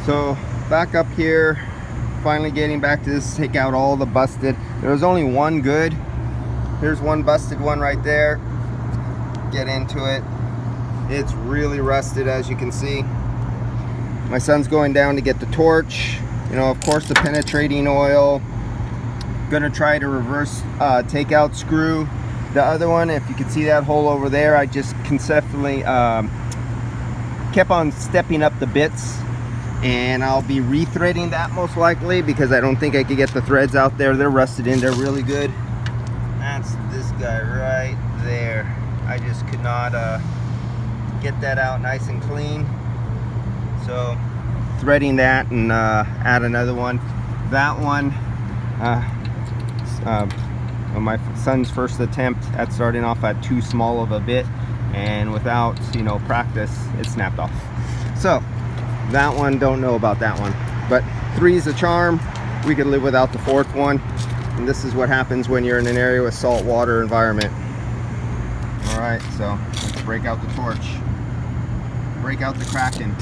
So back up here, finally getting back to this, take out all the busted. There was only one good. Here's one busted one right there. Get into it. It's really rusted, as you can see. My son's going down to get the torch. You know, of course, the penetrating oil. Gonna try to reverse takeout screw the other one. If you can see that hole over there, I just conceptually kept on stepping up the bits, and I'll be rethreading that most likely, because I don't think I could get the threads out there. They're rusted in, they're really good. That's this guy right there. I just could not get that out nice and clean. So threading that and add another one. That one, on my son's first attempt at starting off at too small of a bit, and without, you know, practice, it snapped off. So that one, don't know about that one, but 3's a charm. We could live without the 4th one, and this is what happens when you're in an area with saltwater environment. All right, so let's break out the torch, break out the Kraken.